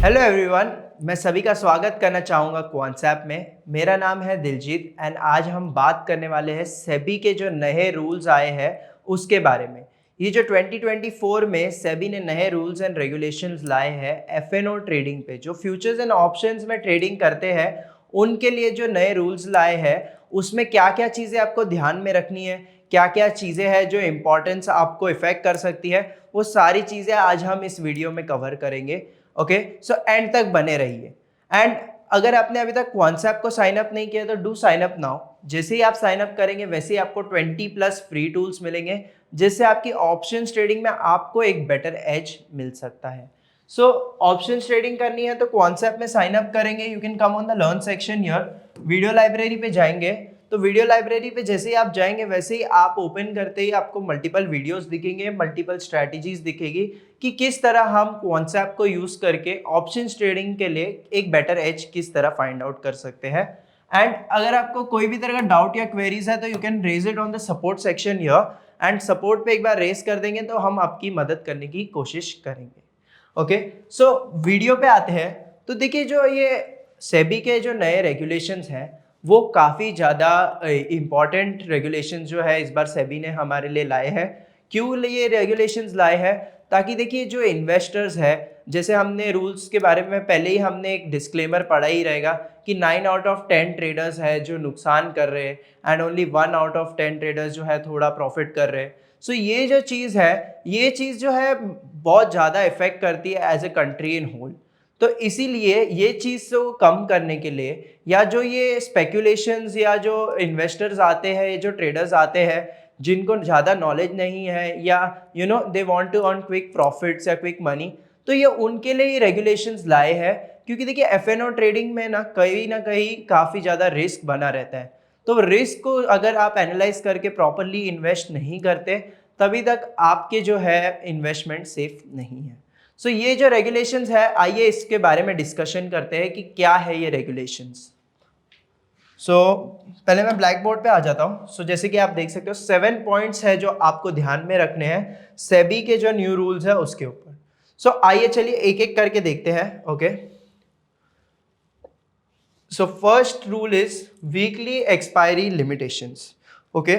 Hello everyone, मैं सभी का स्वागत करना चाहूँगा क्वांट्सएप में। मेरा नाम है दिलजीत एंड आज हम बात करने वाले हैं सेबी के जो नए रूल्स आए हैं उसके बारे में। ये जो 2024 में सेबी ने नए रूल्स एंड रेगुलेशंस लाए हैं एफएनओ ट्रेडिंग पे, जो फ्यूचर्स एंड ऑप्शंस में ट्रेडिंग करते हैं उनके लिए जो नए रूल्स लाए हैं उसमें क्या क्या चीज़ें आपको ध्यान में रखनी है, क्या क्या चीज़ें हैं जो इम्पोर्टेंस आपको इफेक्ट कर सकती है, वो सारी चीज़ें आज हम इस वीडियो में कवर करेंगे। ओके, सो एंड तक बने रहिए। एंड अगर आपने अभी तक क्वांट्सएप को साइन अप नहीं किया तो डू साइन अप नाउ। जैसे ही आप साइन अप करेंगे वैसे ही आपको 20+ फ्री टूल्स मिलेंगे जिससे आपकी ऑप्शंस ट्रेडिंग में आपको एक बेटर एज मिल सकता है। सो ऑप्शंस ट्रेडिंग करनी है तो क्वांट्सएप में साइन अप करेंगे। You can come on the learn section here. Video library पे जाएंगे तो वीडियो लाइब्रेरी पे जैसे ही आप जाएंगे वैसे ही आप ओपन करते ही आपको मल्टीपल वीडियोस दिखेंगे, मल्टीपल स्ट्रैटेजीज दिखेगी कि किस तरह हम क्वांट्सएप को यूज करके ऑप्शंस ट्रेडिंग के लिए एक बेटर एज किस तरह फाइंड आउट कर सकते हैं। एंड अगर आपको कोई भी तरह का डाउट या क्वेरीज है तो you can raise it on the support section here and support पे एक बार रेज कर देंगे तो हम आपकी मदद करने की कोशिश करेंगे। ओके, सो वीडियो पे आते हैं। तो देखिए, जो ये सेबी के जो नए रेगुलेशंस हैं वो काफ़ी ज़्यादा इम्पॉर्टेंट रेगुलेशंस जो है इस बार सेबी ने हमारे लिए लाए हैं। क्यों ये रेगुलेशंस लाए हैं? ताकि देखिए, जो इन्वेस्टर्स है, जैसे हमने रूल्स के बारे में पहले ही हमने एक डिस्क्लेमर पढ़ा ही रहेगा कि 9 आउट ऑफ 10 ट्रेडर्स है जो नुकसान कर रहे हैं and only 1 out of 10 traders जो है थोड़ा प्रॉफिट कर रहे हैं। सो ये जो चीज़ है, ये चीज़ जो है बहुत ज़्यादा इफेक्ट करती है as a country in whole. तो इसीलिए ये चीज़ को कम करने के लिए, या जो ये स्पेकुलेशंस या जो इन्वेस्टर्स आते हैं, जो ट्रेडर्स आते हैं जिनको ज़्यादा नॉलेज नहीं है या they want to earn quick profits या क्विक मनी, तो ये उनके लिए ही रेगुलेशंस लाए हैं। क्योंकि देखिए, एफएनओ ट्रेडिंग में ना कहीं काफ़ी ज़्यादा रिस्क बना रहता है। तो रिस्क को अगर आप एनालाइज करके प्रॉपरली इन्वेस्ट नहीं करते तभी तक आपके जो है इन्वेस्टमेंट सेफ नहीं है। सो ये जो रेगुलेशंस है, आइए इसके बारे में डिस्कशन करते हैं कि क्या है ये रेगुलेशंस। पहले मैं ब्लैक बोर्ड पे आ जाता हूँ। जैसे कि आप देख सकते हो 7 पॉइंट्स है जो आपको ध्यान में रखने हैं सेबी के जो न्यू रूल्स है उसके ऊपर। आइए चलिए एक एक करके देखते हैं। Okay, so first rule is weekly expiry limitations. Okay,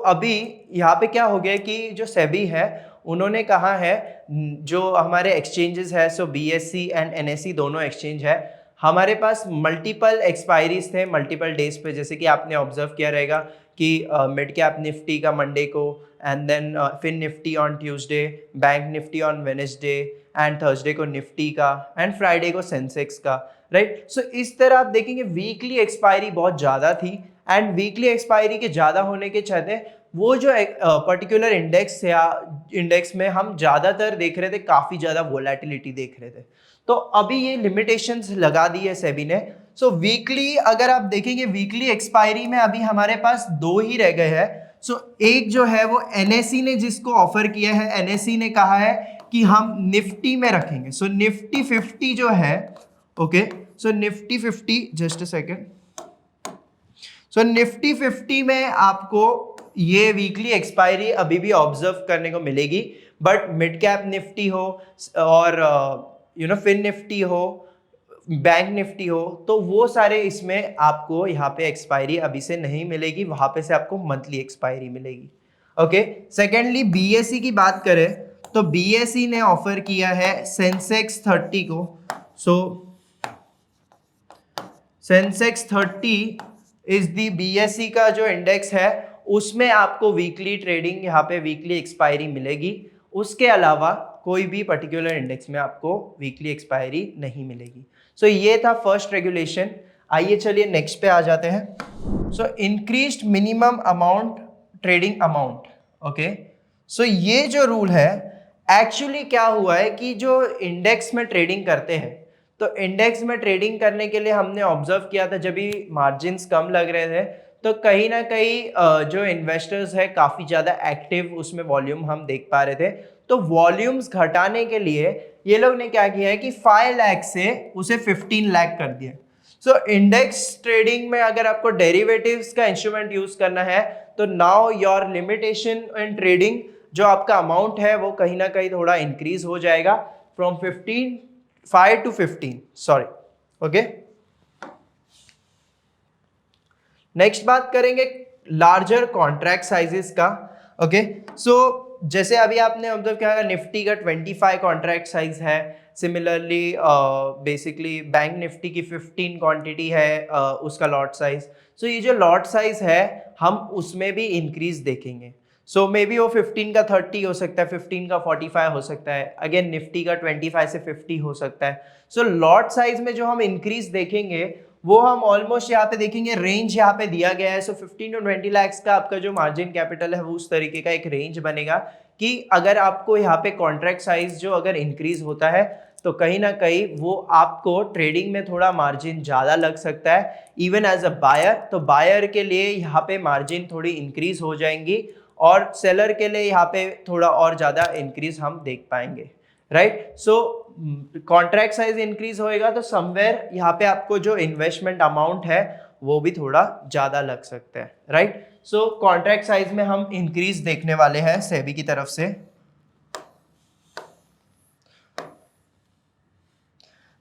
अभी यहाँ पे क्या हो गया कि जो सेबी है उन्होंने कहा है, जो हमारे एक्सचेंजेस है, बीएससी एंड एनएससी दोनों एक्सचेंज है, हमारे पास मल्टीपल एक्सपायरीज थे मल्टीपल डेज पे। जैसे कि आपने ऑब्जर्व किया रहेगा कि मिड कैप निफ्टी का मंडे को, and then Fin Nifty on Tuesday, bank Nifty on Wednesday, and Thursday को निफ्टी का, एंड फ्राइडे को सेंसेक्स का, राइट। इस तरह आप देखेंगे वीकली एक्सपायरी बहुत ज़्यादा थी। एंड वीकली एक्सपायरी के ज़्यादा होने के चलते वो जो पर्टिकुलर इंडेक्स या इंडेक्स में हम ज़्यादातर देख रहे थे काफ़ी ज़्यादा वोलेटिलिटी देख रहे थे। तो अभी ये लिमिटेशंस लगा दी है सेबी ने। वीकली अगर आप देखेंगे, वीकली एक्सपायरी में अभी हमारे पास 2 ही रह गए हैं। एक जो है वो एनएससी ने जिसको ऑफर किया है, एनएससी ने कहा है कि हम निफ्टी में रखेंगे। निफ्टी 50 जो है, okay, Nifty 50, just a second. Nifty 50 में आपको ये वीकली एक्सपायरी अभी भी ऑब्जर्व करने को मिलेगी। बट मिड कैप निफ्टी हो और फिन निफ्टी हो, बैंक निफ्टी हो, तो वो सारे इसमें आपको यहाँ पे एक्सपायरी अभी से नहीं मिलेगी, वहां पे से आपको मंथली एक्सपायरी मिलेगी। ओके, सेकेंडली बीएसई की बात करें तो बीएसई ने ऑफर किया है सेंसेक्स 30 को। सेंसेक्स 30 इज दी बीएसई का जो इंडेक्स है, उसमें आपको वीकली ट्रेडिंग, यहाँ पे वीकली एक्सपायरी मिलेगी। उसके अलावा कोई भी पर्टिकुलर इंडेक्स में आपको वीकली एक्सपायरी नहीं मिलेगी। ये था फर्स्ट रेगुलेशन। आइए चलिए नेक्स्ट पे आ जाते हैं। Increased minimum amount trading amount. Okay, ये जो रूल है, एक्चुअली क्या हुआ है कि जो इंडेक्स में ट्रेडिंग करते हैं, तो इंडेक्स में ट्रेडिंग करने के लिए हमने ऑब्जर्व किया था जब भी मार्जिन्स कम लग रहे थे तो कहीं ना कहीं जो इन्वेस्टर्स है काफ़ी ज़्यादा एक्टिव उसमें वॉल्यूम हम देख पा रहे थे। तो वॉल्यूम्स घटाने के लिए ये लोग ने क्या किया है कि 5 लाख से उसे 15 लाख कर दिया। इंडेक्स ट्रेडिंग में अगर आपको डेरिवेटिव्स का इंस्ट्रूमेंट यूज करना है तो now your limitation in trading, जो आपका अमाउंट है वो कहीं ना कहीं थोड़ा इंक्रीज हो जाएगा from 15 5 to 15, sorry, okay. Next बात करेंगे लार्जर कॉन्ट्रैक्ट साइजेस का, ओके। सो जैसे अभी आपने ऑब्जर्व किया निफ्टी का 25 कॉन्ट्रैक्ट साइज है, सिमिलरली बेसिकली बैंक निफ्टी की 15 क्वांटिटी है उसका लॉट साइज। सो ये जो लॉट साइज है हम उसमें भी इंक्रीज देखेंगे। सो मे बी वो 15 का 30 हो सकता है, 15 का 45 हो सकता है, अगेन निफ्टी का 25 से 50 हो सकता है। सो लॉट साइज में जो हम इंक्रीज देखेंगे वो हम ऑलमोस्ट यहाँ पे देखेंगे, रेंज यहाँ पे दिया गया है। सो 15 टू 20 लाख का आपका जो मार्जिन कैपिटल है वो उस तरीके का एक रेंज बनेगा कि अगर आपको यहाँ पे कॉन्ट्रैक्ट साइज जो अगर इंक्रीज होता है तो कहीं ना कहीं वो आपको ट्रेडिंग में थोड़ा मार्जिन ज़्यादा लग सकता है इवन एज अ बायर। तो बायर के लिए यहाँ पे मार्जिन थोड़ी इंक्रीज हो जाएंगी और सेलर के लिए यहाँ पे थोड़ा और ज़्यादा इंक्रीज हम देख पाएंगे, राइट। सो कॉन्ट्रैक्ट साइज इंक्रीज होएगा तो समवेयर यहाँ पे आपको जो इन्वेस्टमेंट अमाउंट है वो भी थोड़ा ज़्यादा लग सकता है, राइट। सो कॉन्ट्रैक्ट साइज में हम इंक्रीज देखने वाले हैं सेबी की तरफ से।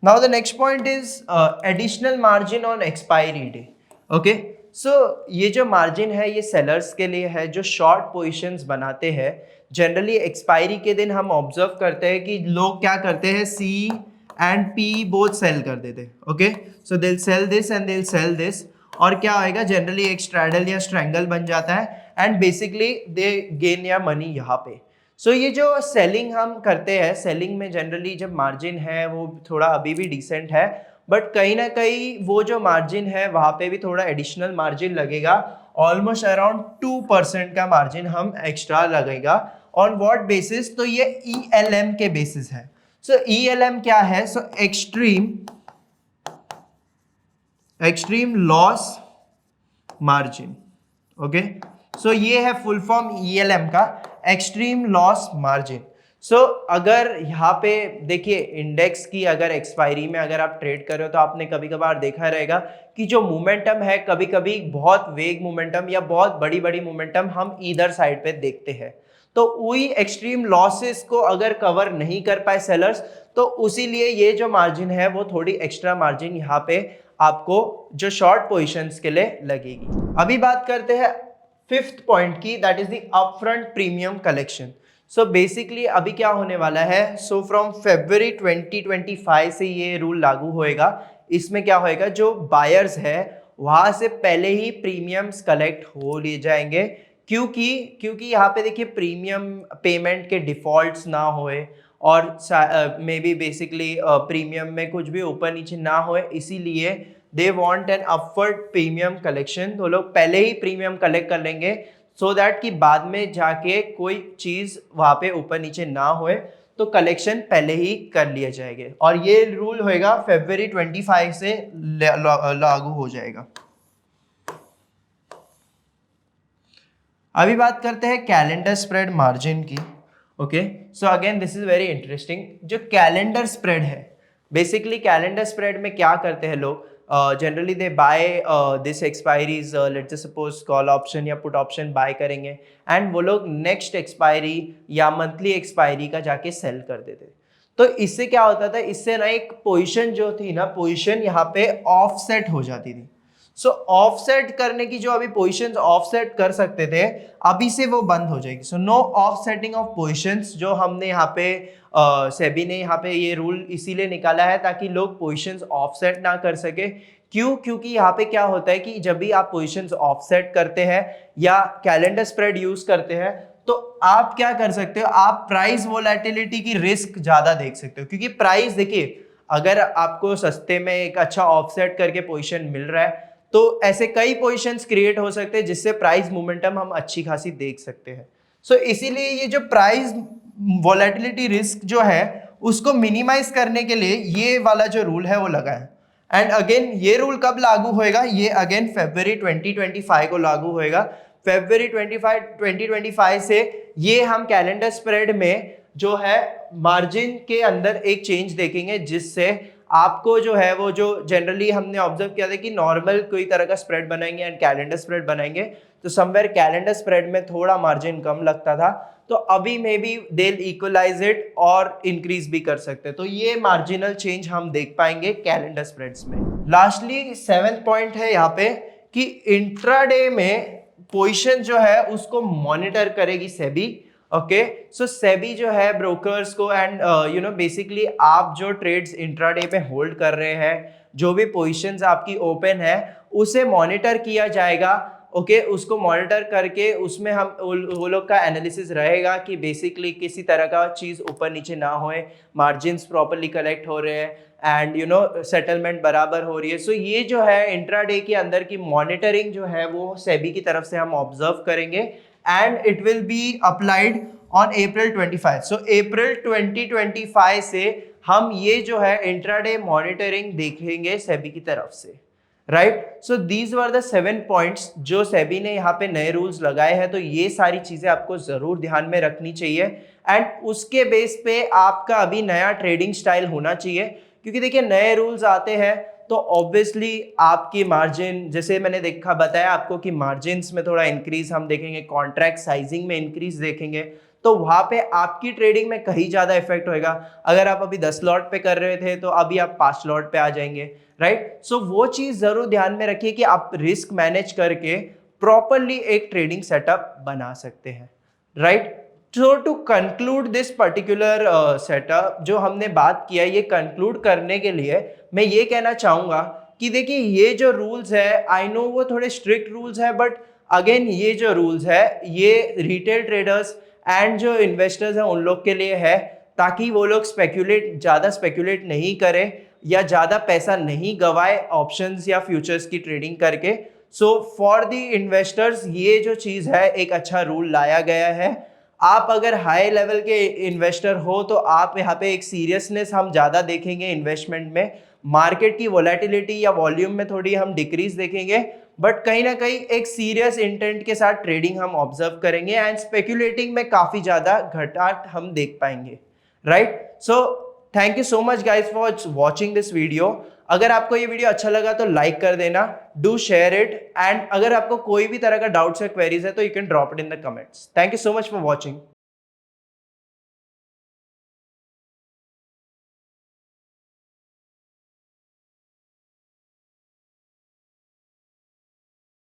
Now the next point is additional margin on expiry day, okay. So ये जो मार्जिन है ये सेलर्स के लिए है जो शॉर्ट पोजीशंस बनाते हैं। जनरली एक्सपायरी के दिन हम ऑब्जर्व करते हैं कि लोग क्या करते हैं, C and P both sell कर देते हैं, okay. So they will sell this and they will sell this, और क्या होएगा जनरली एक स्ट्रैडल या स्ट्रैंगल बन जाता है एंड बेसिकली दे गेन या मनी यहाँ पे। सो ये जो सेलिंग हम करते हैं, सेलिंग में जनरली जब मार्जिन है वो थोड़ा अभी भी डिसेंट है, बट कहीं ना कहीं वो जो मार्जिन है वहाँ पे भी थोड़ा एडिशनल मार्जिन लगेगा, ऑलमोस्ट अराउंड 2% का मार्जिन हम एक्स्ट्रा लगेगा। ऑन व्हाट बेसिस, तो ये ELM के बेसिस है। सो ELM क्या है, so extreme loss margin, okay. So ये है फुल फॉर्म ELM का, एक्सट्रीम लॉस मार्जिन। सो अगर यहाँ पे देखिए इंडेक्स की अगर एक्सपायरी में अगर आप ट्रेड कर रहे हो तो आपने कभी कभार देखा रहेगा कि जो मोमेंटम है कभी कभी बहुत वेग मोमेंटम या बहुत बड़ी बड़ी मोमेंटम हम इधर साइड पे देखते हैं। तो वही एक्सट्रीम लॉसेस को अगर कवर नहीं कर पाए सेलर्स तो उसीलिए ये जो मार्जिन है वो थोड़ी एक्स्ट्रा मार्जिन यहाँ पे आपको जो शॉर्ट पोजिशंस के लिए लगेगी। अभी बात करते हैं फिफ्थ पॉइंट की, that is the upfront premium collection. So basically अभी क्या होने वाला है, सो फ्रॉम February 2025 से ये रूल लागू होएगा। इसमें क्या होएगा, जो बायर्स है वहां से पहले ही प्रीमियम्स कलेक्ट हो लिए जाएंगे, क्योंकि यहाँ पे देखिए प्रीमियम पेमेंट के डिफॉल्ट्स ना होए और मे बी बेसिकली प्रीमियम में कुछ भी ऊपर नीचे ना होए, इसीलिए they want an upward premium collection. तो लोग पहले ही प्रीमियम कलेक्ट कर लेंगे सो दैट कि बाद में जाके कोई चीज वहां पे ऊपर नीचे ना होए, तो कलेक्शन पहले ही कर लिए जाएंगे। और ये रूल होएगा February 25 से लागू हो जाएगा। अभी बात करते हैं कैलेंडर स्प्रेड मार्जिन की, okay. So again this is very interesting. जो कैलेंडर स्प्रेड है, बेसिकली कैलेंडर स्प्रेड में क्या करते हैं लोग, generally they buy this expiries, let's suppose call option या पुट ऑप्शन बाय करेंगे एंड वो लोग नेक्स्ट एक्सपायरी या मंथली एक्सपायरी का जाके सेल कर देते। तो इससे क्या होता था, इससे ना एक पोजीशन जो थी ना, पोजीशन यहाँ पे ऑफसेट हो जाती थी। सो ऑफसेट करने की जो अभी पोजीशंस ऑफसेट कर सकते थे अभी से वो बंद हो जाएगी। So no offsetting of positions, जो हमने यहाँ पे सेबी ने यहाँ पे ये रूल इसीलिए निकाला है ताकि लोग पोजीशंस ऑफसेट ना कर सके। क्योंकि यहाँ पे क्या होता है कि जब भी आप पोजीशंस ऑफसेट करते हैं या कैलेंडर स्प्रेड यूज करते हैं तो आप क्या कर सकते हो, आप प्राइस वोलेटिलिटी की रिस्क ज्यादा देख सकते हो। क्योंकि प्राइस देखिए, अगर आपको सस्ते में एक अच्छा ऑफसेट करके पोजीशन मिल रहा है तो ऐसे कई पोजीशंस क्रिएट हो सकते हैं जिससे प्राइस मोमेंटम हम अच्छी खासी देख सकते हैं। सो इसीलिए ये जो प्राइस वोलेटिलिटी रिस्क जो है उसको मिनिमाइज करने के लिए ये वाला जो रूल है वो लगा है। एंड अगेन ये रूल कब लागू होएगा, ये अगेन February 2025 को लागू होएगा। February 2025 से ये हम कैलेंडर स्प्रेड में जो है मार्जिन के अंदर एक चेंज देखेंगे जिससे आपको जो है वो जो जनरली हमने ऑब्जर्व किया था कि नॉर्मल कोई तरह का स्प्रेड बनाएंगे एंड कैलेंडर स्प्रेड बनाएंगे तो समवेयर कैलेंडर स्प्रेड में थोड़ा मार्जिन कम लगता था, तो अभी maybe they equalize it और इंक्रीज भी कर सकते हैं। तो ये मार्जिनल चेंज हम देख पाएंगे कैलेंडर स्प्रेड्स में। लास्टली 7th पॉइंट है यहाँ पे कि इंट्राडे में पोजीशन जो है उसको मॉनिटर करेगी सेबी। ओके, सो सेबी जो है ब्रोकर्स को एंड यू नो बेसिकली आप जो ट्रेड्स इंट्राडे पे होल्ड कर रहे हैं, जो भी पोजीशंस आपकी ओपन है उसे मॉनिटर किया जाएगा। ओके, उसको मॉनिटर करके उसमें हम वो लोग का एनालिसिस रहेगा कि बेसिकली किसी तरह का चीज़ ऊपर नीचे ना होए, मार्जिन्स प्रॉपरली कलेक्ट हो रहे हैं एंड यू नो सेटलमेंट बराबर हो रही है। सो ये जो है इंट्राडे के अंदर की मॉनिटरिंग जो है वो सेबी की तरफ से हम ऑब्जर्व करेंगे and it will be applied on April 25. So April 2025 से हम ये जो है इंट्राडे मॉनिटरिंग देखेंगे सेबी की तरफ से, right. So these were the 7 points जो सेबी ने यहाँ पे नए रूल्स लगाए हैं। तो ये सारी चीजें आपको जरूर ध्यान में रखनी चाहिए एंड उसके बेस पे आपका अभी नया ट्रेडिंग स्टाइल होना चाहिए, क्योंकि देखिए नए रूल्स आते हैं तो ऑब्वियसली आपकी मार्जिन, जैसे मैंने बताया आपको कि मार्जिन्स में थोड़ा इंक्रीज हम देखेंगे, कॉन्ट्रैक्ट साइजिंग में इंक्रीज देखेंगे, तो वहां पे आपकी ट्रेडिंग में कहीं ज्यादा इफेक्ट होएगा। अगर आप अभी 10 लॉट पे कर रहे थे तो अभी आप 5 लॉट पे आ जाएंगे, राइट। सो वो चीज जरूर ध्यान में रखिए कि आप रिस्क मैनेज करके प्रॉपरली एक ट्रेडिंग सेटअप बना सकते हैं, right. So to conclude this particular setup जो हमने बात किया, ये कंक्लूड करने के लिए मैं ये कहना चाहूँगा कि देखिए ये जो रूल्स है, आई नो वो थोड़े स्ट्रिक्ट रूल्स है, बट अगेन ये जो रूल्स है ये रिटेल ट्रेडर्स एंड जो इन्वेस्टर्स हैं उन लोग के लिए है, ताकि वो लोग ज़्यादा स्पेक्यूलेट नहीं करें या ज़्यादा पैसा नहीं गवाए ऑप्शंस या फ्यूचर्स की ट्रेडिंग करके। सो फॉर द इन्वेस्टर्स ये जो चीज़ है एक अच्छा रूल लाया गया है। आप अगर हाई लेवल के इन्वेस्टर हो तो आप यहाँ पे एक सीरियसनेस हम ज़्यादा देखेंगे इन्वेस्टमेंट में, मार्केट की वोलेटिलिटी या वॉल्यूम में थोड़ी हम डिक्रीज देखेंगे, बट कहीं ना कहीं एक सीरियस इंटेंट के साथ ट्रेडिंग हम ऑब्जर्व करेंगे एंड स्पेक्यूलेटिंग में काफ़ी ज़्यादा घटाट हम देख पाएंगे, right. So thank you so much guys for watching this video. अगर आपको ये वीडियो अच्छा लगा तो लाइक कर देना, डू शेयर इट, एंड अगर आपको कोई भी तरह का डाउट्स या क्वेरीज है तो you can drop it in the comments. Thank you so much for watching.